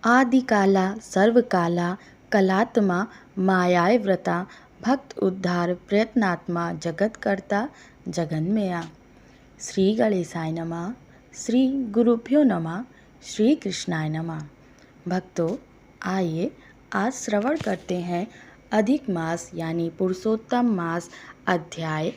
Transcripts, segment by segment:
आदिकाला सर्वकाला कलात्मा मायाय व्रता भक्त उद्धार प्रयत्नात्मा जगतकर्ता जगन्मया। श्री गणेशाय नमः। श्री गुरुभ्यो नमः। श्री कृष्णाय नमः। भक्तों, आइए आज श्रवण करते हैं अधिक मास यानी पुरुषोत्तम मास अध्याय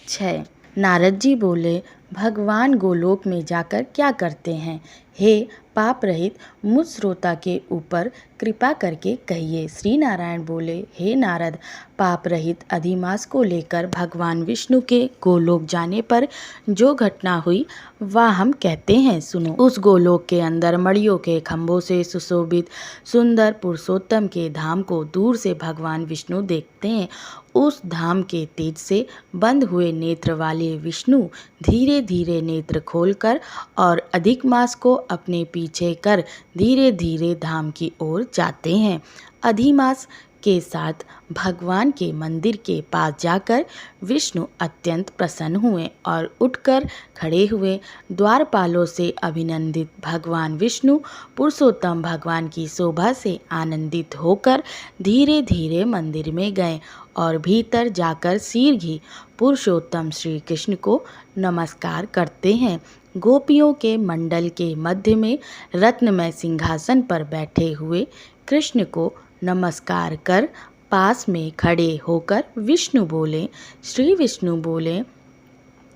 6। नारद जी बोले, भगवान गोलोक में जाकर क्या करते हैं? हे पाप रहित मुझ श्रोता के ऊपर कृपा करके कहिए। श्री नारायण बोले, हे नारद, पाप रहित अधिमास को लेकर भगवान विष्णु के गोलोक जाने पर जो घटना हुई वह हम कहते हैं, सुनो। उस गोलोक के अंदर मड़ियों के खंभों से सुशोभित सुंदर पुरुषोत्तम के धाम को दूर से भगवान विष्णु देखते हैं। उस धाम के तेज से बंद हुए नेत्र वाले विष्णु धीरे धीरे नेत्र खोलकर और अधिक मास को अपने पीछे कर धीरे धीरे धाम की ओर जाते हैं। अधिमास के साथ भगवान के मंदिर के पास जाकर विष्णु अत्यंत प्रसन्न हुए और उठकर खड़े हुए। द्वारपालों से अभिनंदित भगवान विष्णु पुरुषोत्तम भगवान की शोभा से आनंदित होकर धीरे धीरे मंदिर में गए और भीतर जाकर शीघ्र पुरुषोत्तम श्री कृष्ण को नमस्कार करते हैं। गोपियों के मंडल के मध्य में रत्नमय सिंहासन पर बैठे हुए कृष्ण को नमस्कार कर पास में खड़े होकर विष्णु बोले, श्री विष्णु बोले,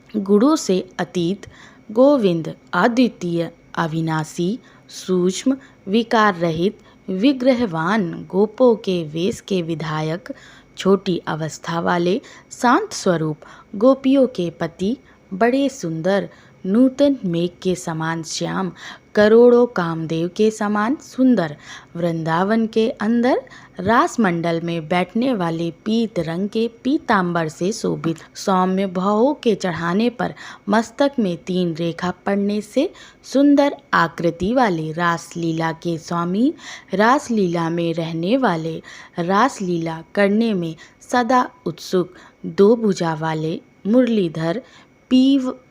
गुणों से अतीत गोविंद अद्वितीय अविनाशी सूक्ष्म विकार रहित विग्रहवान गोपों के वेश के विधायक छोटी अवस्था वाले शांत स्वरूप गोपियों के पति बड़े सुंदर नूतन मेघ के समान श्याम करोड़ों कामदेव के समान सुंदर वृंदावन के अंदर रास मंडल में बैठने वाले पीत रंग के पीतांबर से शोभित सौम्य भावों के चढ़ाने पर मस्तक में 3 रेखा पड़ने से सुंदर आकृति वाले रासलीला के स्वामी, रासलीला में रहने वाले, रासलीला करने में सदा उत्सुक 2 भुजा वाले मुरलीधर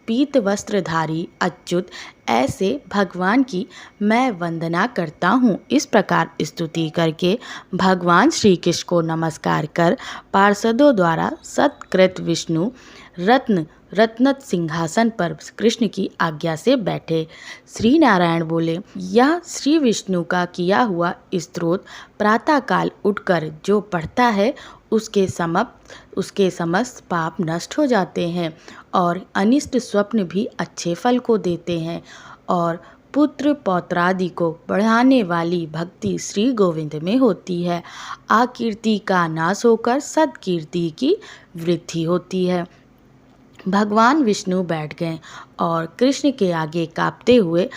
पीत वस्त्रधारी अच्युत, ऐसे भगवान की मैं वंदना करता हूँ। इस प्रकार स्तुति करके भगवान श्री कृष्ण को नमस्कार कर पार्षदों द्वारा सत्कृत विष्णु रत्नत सिंहासन पर कृष्ण की आज्ञा से बैठे। श्री नारायण बोले, यह श्री विष्णु का किया हुआ स्तोत्र प्रातःकाल उठकर जो पढ़ता है उसके समस्त पाप नष्ट हो जाते हैं और अनिष्ट स्वप्न भी अच्छे फल को देते हैं और पुत्र पौत्रादि को बढ़ाने वाली भक्ति श्री गोविंद में होती है। आकीर्ति का नाश होकर सद्कीर्ति की वृद्धि होती है। भगवान विष्णु बैठ गए और कृष्ण के आगे कांपते हुए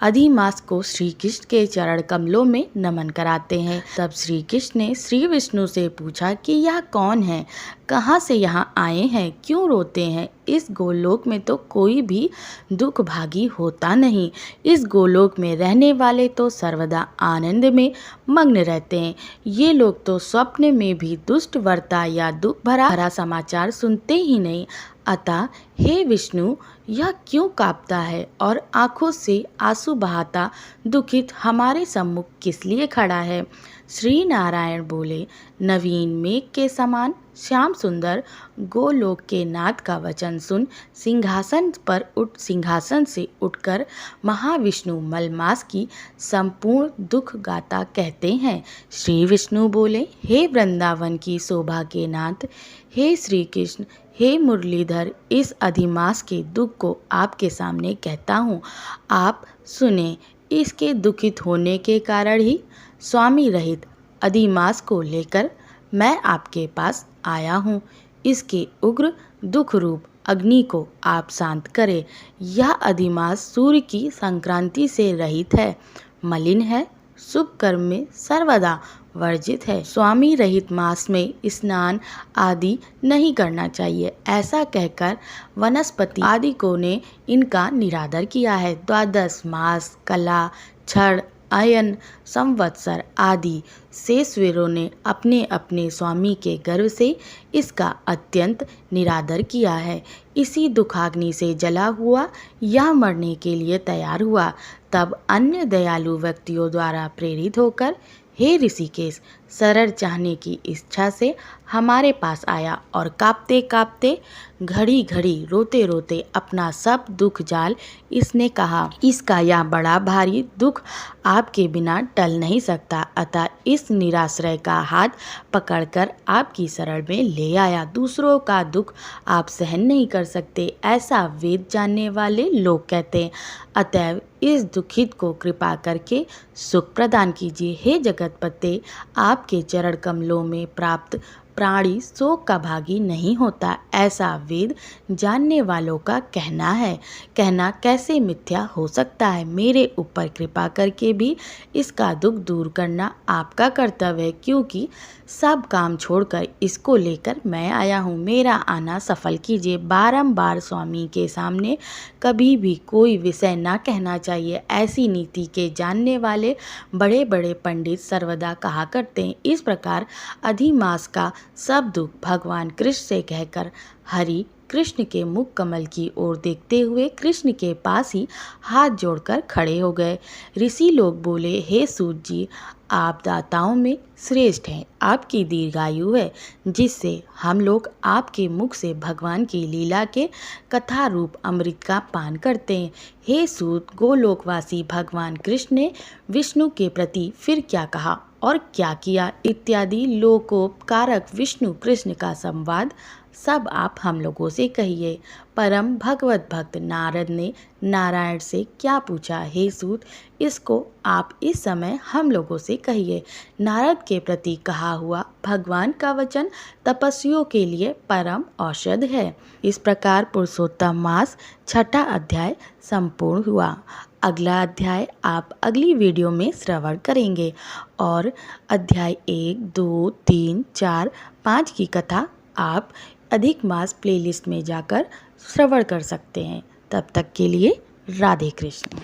अधिमास को श्री कृष्ण के चरण कमलों में नमन कराते हैं। तब श्री कृष्ण ने श्री विष्णु से पूछा कि यह कौन है, कहाँ से यहाँ आए हैं, क्यों रोते हैं? इस गोलोक में तो कोई भी दुख भागी होता नहीं। इस गोलोक में रहने वाले तो सर्वदा आनंद में मग्न रहते हैं। ये लोग तो स्वप्न में भी दुष्ट वार्ता या दुख भरा समाचार सुनते ही नहीं। अतः हे विष्णु, यह क्यों कांपता है और आंखों से आंसू बहाता दुखित हमारे सम्मुख किस लिए खड़ा है? श्री नारायण बोले, नवीन मेघ के समान श्याम सुंदर गोलोक के नाथ का वचन सुन सिंहासन से उठकर महाविष्णु मलमास की संपूर्ण दुख गाथा कहते हैं। श्री विष्णु बोले, हे वृंदावन की शोभा के नाथ, हे श्री कृष्ण, हे मुरलीधर, इस अधिमास के दुख को आपके सामने कहता हूँ, आप सुने। इसके दुखित होने के कारण ही स्वामी रहित अधिमास को लेकर मैं आपके पास आया हूँ। इसके उग्र दुख रूप अग्नि को आप शांत करें। यह अधिमास सूर्य की संक्रांति से रहित है, मलिन है, शुभ कर्म में सर्वदा वर्जित है। स्वामी रहित मास में स्नान आदि नहीं करना चाहिए। ऐसा कहकर वनस्पति आदि को ने इनका निरादर किया है। द्वादश मास कला, क्षण अयन, संवत्सर आदि शेषवीरों ने अपने अपने स्वामी के गर्व से इसका अत्यंत निरादर किया है। इसी दुखाग्नि से जला हुआ या मरने के लिए तैयार हुआ। तब अन्य दयालु व्यक्तियों द्वारा प्रेरित होकर हे ऋषिकेश, शरण चाहने की इच्छा से हमारे पास आया और कांपते कांपते, घड़ी घड़ी रोते रोते अपना सब दुख जाल इसने कहा, इसका यह बड़ा भारी दुख आपके बिना टल नहीं सकता, अतः इस निराश्रय का हाथ पकड़कर आपकी शरण में ले आया। दूसरों का दुख आप सहन नहीं कर सकते, ऐसा वेद जानने वाले लोग कहते हैं। अतएव इस दुखित को कृपा करके सुख प्रदान कीजिए। हे जगतपते, आपके चरण कमलों में प्राप्त प्राणी शोक का भागी नहीं होता, ऐसा वेद जानने वालों का कहना है। कहना कैसे मिथ्या हो सकता है। मेरे ऊपर कृपा करके भी इसका दुख दूर करना आपका कर्तव्य है, क्योंकि सब काम छोड़कर इसको लेकर मैं आया हूँ। मेरा आना सफल कीजिए। बारंबार स्वामी के सामने कभी भी कोई विषय ना कहना चाहिए, ऐसी नीति के जानने वाले बड़े बड़े पंडित सर्वदा कहा करते हैं। इस प्रकार अधिमास का सब दुख भगवान कृष्ण से कहकर हरि कृष्ण के मुख कमल की ओर देखते हुए कृष्ण के पास ही हाथ जोड़कर खड़े हो गए। ऋषि लोग बोले, हे सूत जी, आप दाताओं में श्रेष्ठ हैं। आपकी दीर्घायु है, जिससे हम लोग आपके मुख से भगवान की लीला के कथा रूप अमृत का पान करते हैं। हे सूत, गोलोकवासी भगवान कृष्ण ने विष्णु के प्रति फिर क्या कहा और क्या किया इत्यादि लोकोपकारक विष्णु कृष्ण का संवाद सब आप हम लोगों से कहिए। परम भगवत भक्त नारद ने नारायण से क्या पूछा, हे सूत, इसको आप इस समय हम लोगों से कहिए। नारद के प्रति कहा हुआ भगवान का वचन तपस्वियों के लिए परम औषध है। इस प्रकार पुरुषोत्तम मास 6ठा अध्याय संपूर्ण हुआ। अगला अध्याय आप अगली वीडियो में श्रवण करेंगे और अध्याय 1, 2, 3, 4, 5 की कथा आप अधिक मास प्लेलिस्ट में जाकर श्रवण कर सकते हैं। तब तक के लिए राधे कृष्ण।